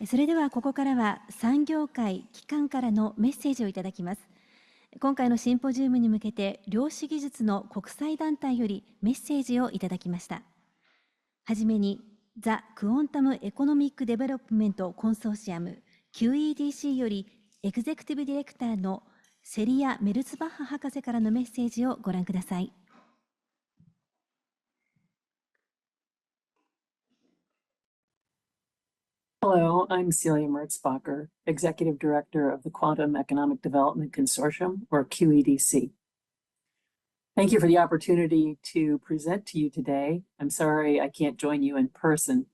それではここからは産業界機関からのメッセージをいただきます。今回のシンポジウムに向けて量子技術の国際団体よりメッセージをいただきました。はじめにザ・クォンタム・エコノミック・デベロップメント・コンソーシアム QED-C よりエグゼクティブディレクターのセリア・メルツバッハ博士からのメッセージをご覧ください。Hello, I'm Celia Merzbacher, Executive Director of the Quantum Economic Development Consortium, or QED-C. Thank you for the opportunity to present to you today. I'm sorry I can't join you in person.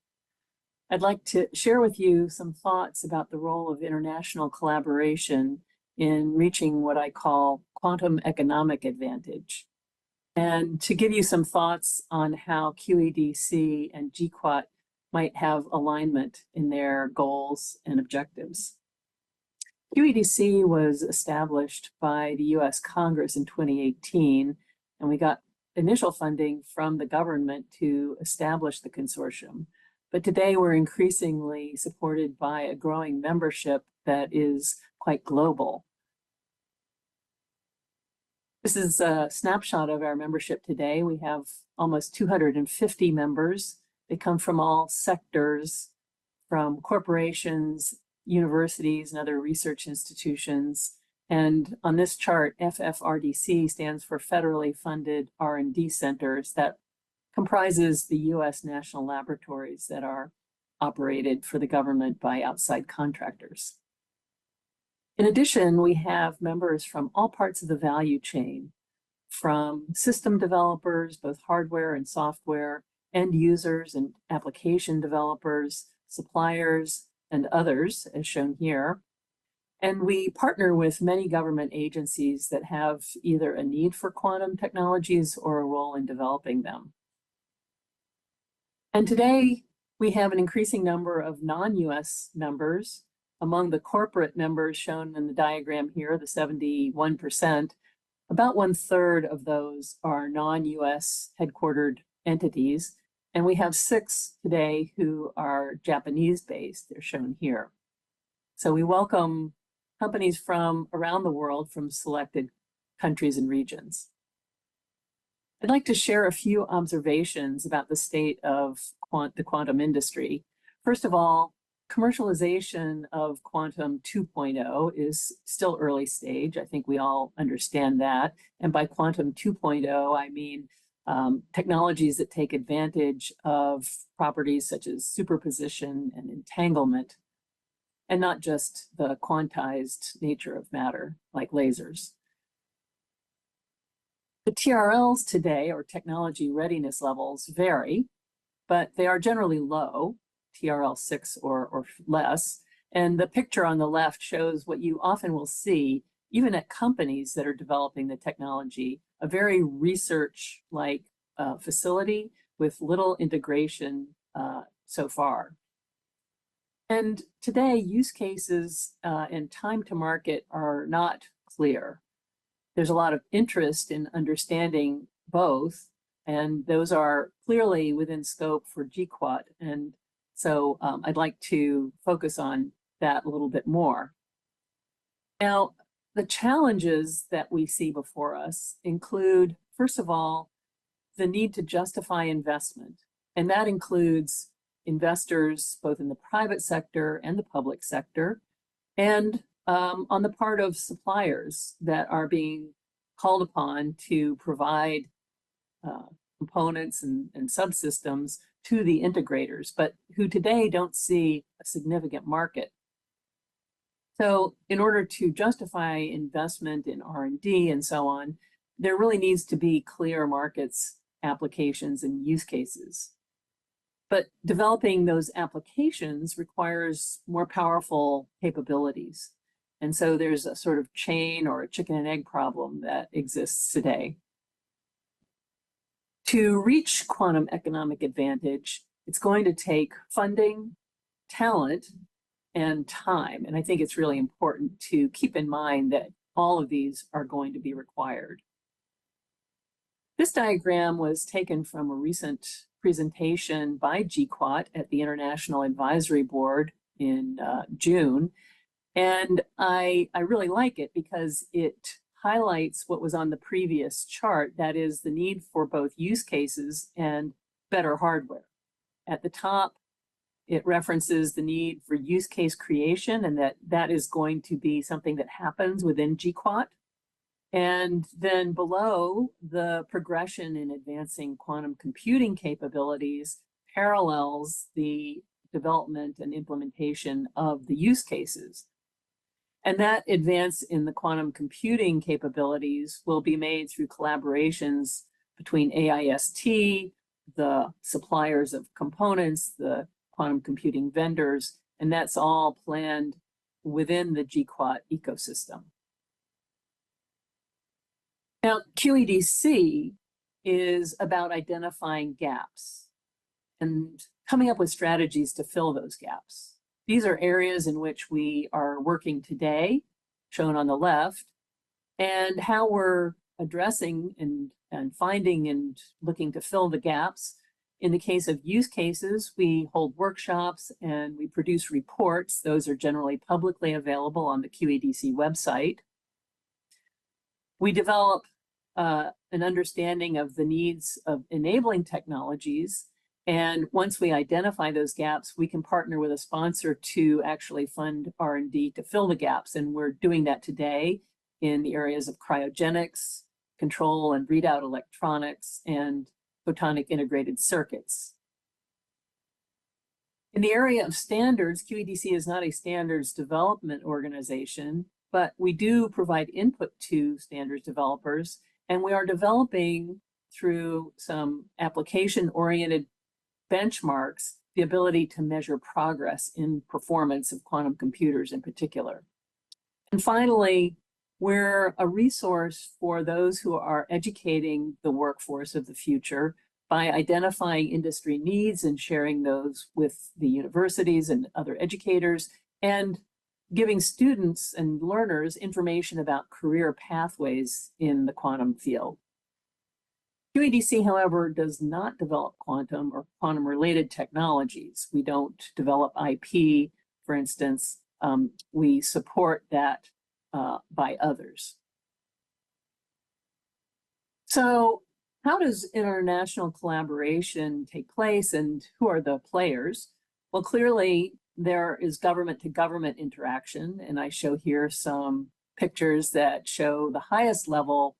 I'd like to share with you some thoughts about the role of international collaboration in reaching what I call quantum economic advantage, and to give you some thoughts on how QED-C and G-QuAT might have alignment in their goals and objectives. QED-C was established by the US Congress in 2018, and we got initial funding from the government to establish the consortium. But today we're increasingly supported by a growing membership that is quite global. This is a snapshot of our membership today. We have almost 250 members. They come from all sectors, from corporations, universities, and other research institutions. And on this chart, FFRDC stands for Federally Funded R&D Centers. That comprises the US national laboratories that are operated for the government by outside contractors. In addition, we have members from all parts of the value chain, from system developers, both hardware and software, end users and application developers, suppliers, and others, as shown here. And we partner with many government agencies that have either a need for quantum technologies or a role in developing them. And today, we have an increasing number of non-US members. Among the corporate members shown in the diagram here, the 71%, about 1/3 of those are non-US headquartered entities. And we have 6 today who are Japanese-based. They're shown here. So we welcome companies from around the world from selected countries and regions. I'd like to share a few observations about the state of the quantum industry. First of all, commercialization of quantum 2.0 is still early stage. I think we all understand that. And by quantum 2.0, I mean technologies that take advantage of properties such as superposition and entanglement, and not just the quantized nature of matter, like lasers. The TRLs today, or technology readiness levels, vary, but they are generally low, TRL 6 or less. And the picture on the left shows what you often will see, even at companies that are developing the technology, a very research-like facility with little integration so far. And today, use cases and time to market are not clear. There's a lot of interest in understanding both, and those are clearly within scope for G-QuAT. And so I'd like to focus on that a little bit more. Now, the challenges that we see before us include, first of all, the need to justify investment. And that includes investors both in the private sector and the public sector, and on the part of suppliers that are being called upon to provide components and subsystems to the integrators, but who today don't see a significant market. So in order to justify investment in R&D and so on, there really needs to be clear markets, applications, and use cases. But developing those applications requires more powerful capabilities. And so there's a sort of chain or a chicken and egg problem that exists today. To reach quantum economic advantage, it's going to take funding, talent, and time. And I think it's really important to keep in mind that all of these are going to be required. This diagram was taken from a recent presentation by G-QuAT at the International Advisory Board in June. And I really like it because it highlights what was on the previous chart, that is the need for both use cases and better hardware. At the top, it references the need for use case creation, and that is going to be something that happens within G-QuAT. And then below, the progression in advancing quantum computing capabilities parallels the development and implementation of the use cases. And that advance in the quantum computing capabilities will be made through collaborations between AIST, the suppliers of components, the quantum computing vendors, and that's all planned within the G-QuAT ecosystem. Now, QED-C is about identifying gaps and coming up with strategies to fill those gaps. These are areas in which we are working today, shown on the left, and how we're addressing and finding and looking to fill the gaps. In the case of use cases, we hold workshops and we produce reports. Those are generally publicly available on the QED-C website. We develop an understanding of the needs of enabling technologies. And once we identify those gaps, we can partner with a sponsor to actually fund R&D to fill the gaps. And we're doing that today in the areas of cryogenics, control and readout electronics, and photonic integrated circuits. In the area of standards, QED-C is not a standards development organization, but we do provide input to standards developers, and we are developing through some application-oriented benchmarks the ability to measure progress in performance of quantum computers in particular. And finally, we're a resource for those who are educating the workforce of the future by identifying industry needs and sharing those with the universities and other educators, and giving students and learners information about career pathways in the quantum field. QED-C, however, does not develop quantum or quantum-related technologies. We don't develop IP, for instance. We support that by others. So how does international collaboration take place, and who are the players? Well, clearly there is government-to-government interaction, and I show here some pictures that show the highest level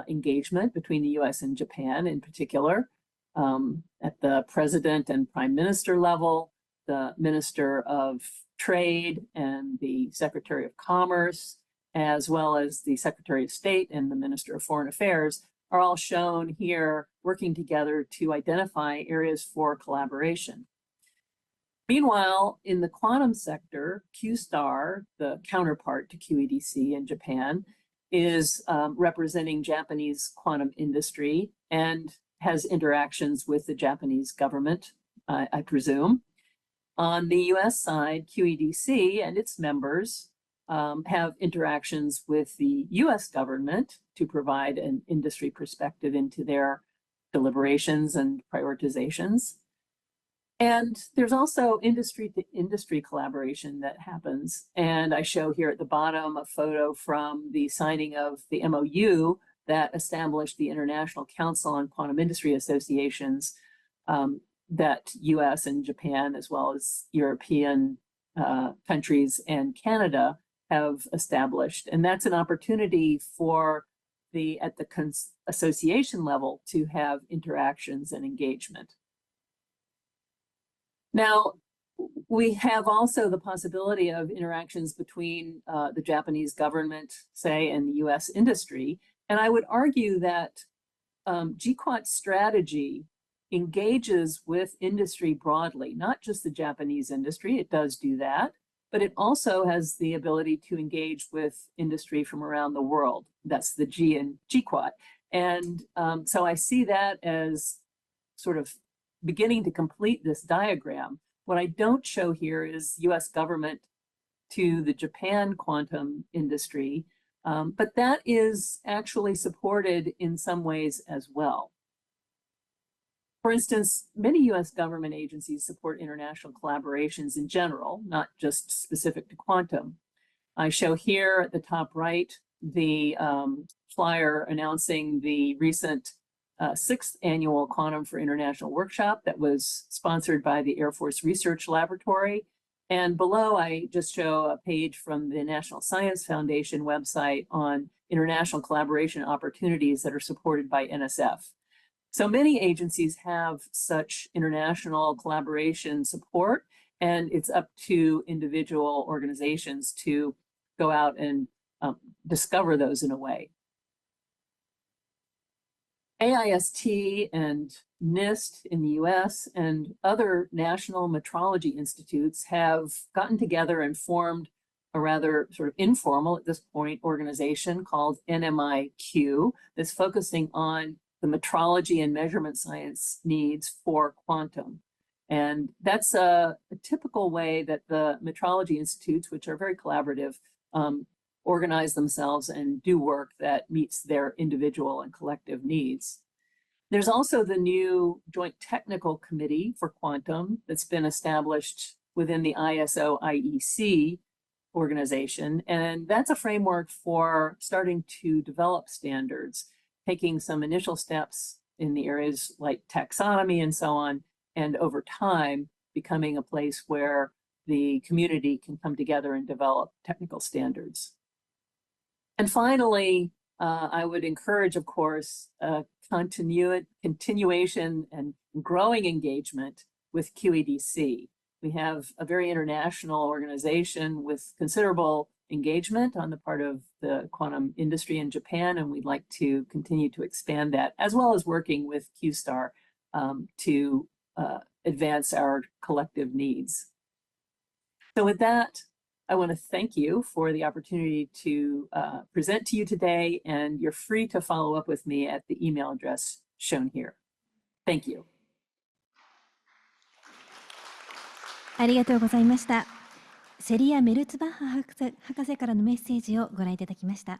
engagement between the US and Japan in particular, at the president and prime minister level, the minister of trade and the secretary of commerce, as well as the secretary of state and the minister of foreign affairs, are all shown here working together to identify areas for collaboration. Meanwhile, in the quantum sector, Q-STAR, the counterpart to QED-C in Japan, is representing Japanese quantum industry and has interactions with the Japanese government, I presume. On the US side, QED-C and its members have interactions with the US government to provide an industry perspective into their deliberations and prioritizations. And there's also industry-to-industry collaboration that happens. And I show here at the bottom a photo from the signing of the MOU that established the International Council on Quantum Industry Associations that US and Japan, as well as European countries and Canada, have established. And that's an opportunity for at the association level to have interactions and engagement. Now, we have also the possibility of interactions between the Japanese government, say, and the US industry. And I would argue that G-QuAT strategy engages with industry broadly, not just the Japanese industry. It does do that, but it also has the ability to engage with industry from around the world. That's the G in G-QuAT. And so I see that as sort of beginning to complete this diagram. What I don't show here is US government to the Japan quantum industry, but that is actually supported in some ways as well. For instance, many US government agencies support international collaborations in general, not just specific to quantum. I show here at the top right the flyer announcing the recent 6th annual Quantum for International workshop that was sponsored by the Air Force Research Laboratory. And below, I just show a page from the National Science Foundation website on international collaboration opportunities that are supported by NSF. So many agencies have such international collaboration support, and it's up to individual organizations to go out and discover those in a way. AIST and NIST in the US and other national metrology institutes have gotten together and formed a rather sort of informal at this point organization called NMIQ that's focusing on the metrology and measurement science needs for quantum. And that's a typical way that the metrology institutes, which are very collaborative, organize themselves and do work that meets their individual and collective needs. There's also the new Joint Technical Committee for Quantum that's been established within the ISO-IEC organization, and that's a framework for starting to develop standards, taking some initial steps in the areas like taxonomy and so on, and over time becoming a place where the community can come together and develop technical standards. And finally, I would encourage, of course, continuation and growing engagement with QED-C. We have a very international organization with considerable engagement on the part of the quantum industry in Japan, and we'd like to continue to expand that, as well as working with QSTAR to advance our collective needs. So with that, I want to thank you for the opportunity to present to you today, and you're free to follow up with me at the email address shown here. Thank you. ありがとうございました。セリア・メルツバッハ博士からのメッセージをご覧いただきました。